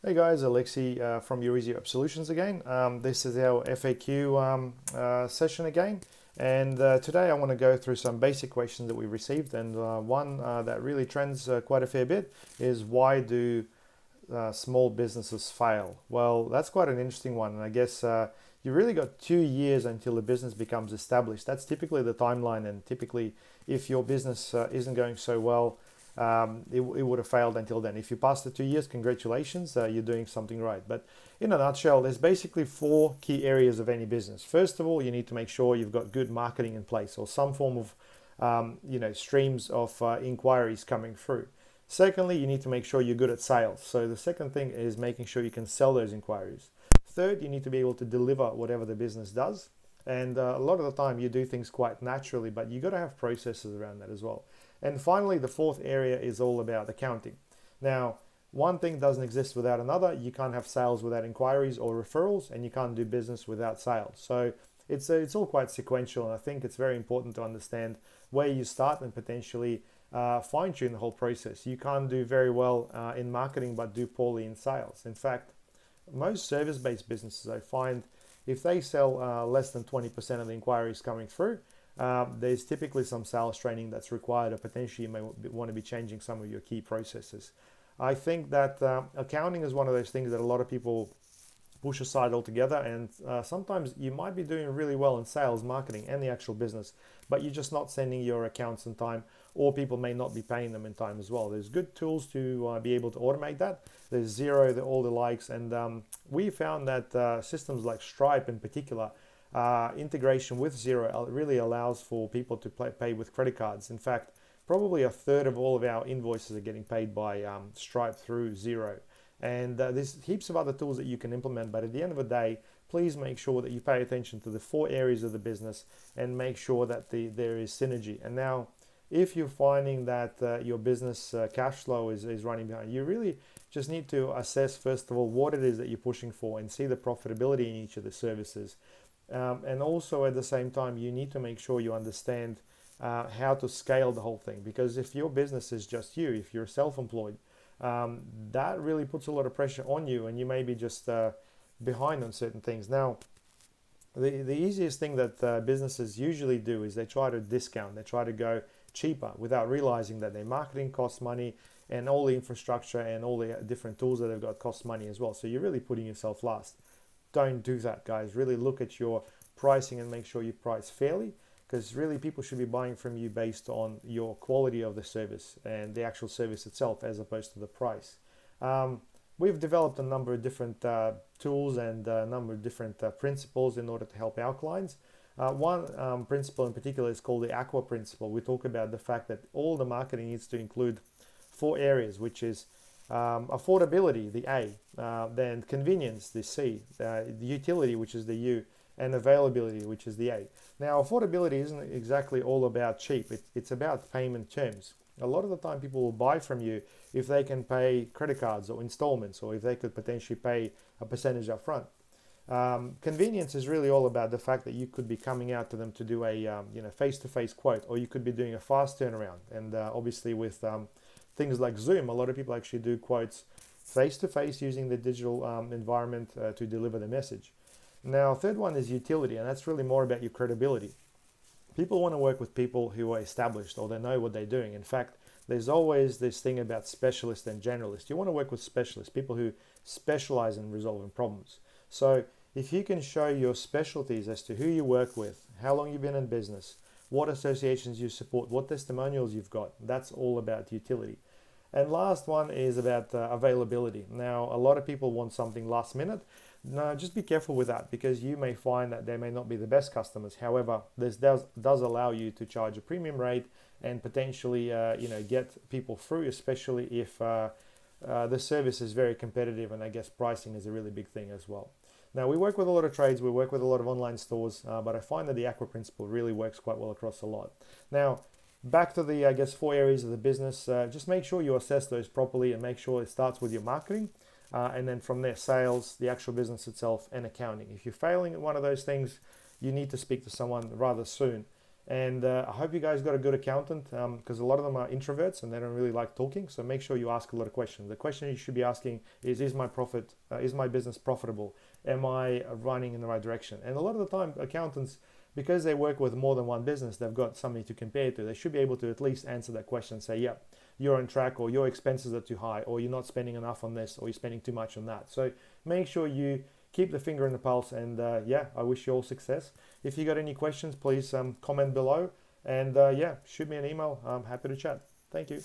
Hey guys, Alexei from Your Easy App Solutions again. This is our FAQ session again, and today I want to go through some basic questions that we received, and one that really trends quite a fair bit is why do small businesses fail? Well, that's quite an interesting one, and I guess you really got 2 years until the business becomes established. That's typically the timeline, and typically, if your business isn't going so well, it would have failed until then. If you pass the 2 years, congratulations, you're doing something right. But in a nutshell, there's basically four key areas of any business. First of all, you need to make sure you've got good marketing in place or some form of streams of inquiries coming through. Secondly, you need to make sure you're good at sales. So the second thing is making sure you can sell those inquiries. Third, you need to be able to deliver whatever the business does. And a lot of the time you do things quite naturally, but you got to have processes around that as well. And finally, the fourth area is all about accounting. Now, one thing doesn't exist without another. You can't have sales without inquiries or referrals, and you can't do business without sales. So it's all quite sequential, and I think it's very important to understand where you start and potentially fine tune the whole process. You can't do very well in marketing, but do poorly in sales. In fact, most service-based businesses, I find, if they sell less than 20% of the inquiries coming through, there's typically some sales training that's required, or potentially you may want to be changing some of your key processes. I think that accounting is one of those things that a lot of people push aside altogether, and sometimes you might be doing really well in sales, marketing, and the actual business, but you're just not sending your accounts in time, or people may not be paying them in time as well. There's good tools to be able to automate that. There's Xero, all the likes, and we found that systems like Stripe in particular, integration with Xero really allows for people to pay with credit cards. In fact, probably a third of all of our invoices are getting paid by Stripe through Xero. And there's heaps of other tools that you can implement, but at the end of the day, please make sure that you pay attention to the four areas of the business and make sure that there is synergy. And now, if you're finding that your business cash flow is running behind, you really just need to assess, first of all, what it is that you're pushing for and see the profitability in each of the services. And also at the same time, you need to make sure you understand how to scale the whole thing. Because if your business is just you, if you're self-employed, that really puts a lot of pressure on you, and you may be just behind on certain things. Now, the easiest thing that businesses usually do is they try to discount, they try to go cheaper without realizing that their marketing costs money, and all the infrastructure and all the different tools that they've got cost money as well. So you're really putting yourself last. Don't do that, guys. Really look at your pricing and make sure you price fairly, because really people should be buying from you based on your quality of the service and the actual service itself, as opposed to the price. We've developed a number of different tools and a number of different principles in order to help our clients. One principle in particular is called the Aqua Principle. We talk about the fact that all the marketing needs to include four areas, which is affordability, the A, then convenience, the C, the utility, which is the U, and availability, which is the A. Now, affordability isn't exactly all about cheap. It's about payment terms. A lot of the time people will buy from you if they can pay credit cards or installments, or if they could potentially pay a percentage up front. Convenience is really all about the fact that you could be coming out to them to do a face-to-face quote, or you could be doing a fast turnaround. And obviously with things like Zoom, a lot of people actually do quotes face-to-face using the digital environment to deliver the message. Now, third one is utility, and that's really more about your credibility. People want to work with people who are established, or they know what they're doing. In fact, there's always this thing about specialists and generalists. You want to work with specialists, people who specialize in resolving problems. So if you can show your specialties as to who you work with, how long you've been in business, what associations you support, what testimonials you've got, that's all about utility. And last one is about availability. Now, a lot of people want something last minute. No, just be careful with that, because you may find that they may not be the best customers. However, this does allow you to charge a premium rate and potentially get people through, especially if the service is very competitive, and I guess pricing is a really big thing as well. Now, we work with a lot of trades, we work with a lot of online stores, but I find that the Aqua Principle really works quite well across a lot. Now, back to the, I guess, four areas of the business. Just make sure you assess those properly and make sure it starts with your marketing. And then from there, sales, the actual business itself, and accounting. If you're failing at one of those things, you need to speak to someone rather soon. And I hope you guys got a good accountant, because a lot of them are introverts and they don't really like talking. So make sure you ask a lot of questions. The question you should be asking is my business profitable? Am I running in the right direction? And a lot of the time, accountants, because they work with more than one business, they've got something to compare to. They should be able to at least answer that question, say, yeah, you're on track, or your expenses are too high, or you're not spending enough on this, or you're spending too much on that. So make sure you keep the finger in the pulse, and yeah, I wish you all success. If you got any questions, please comment below, and yeah, shoot me an email. I'm happy to chat. Thank you.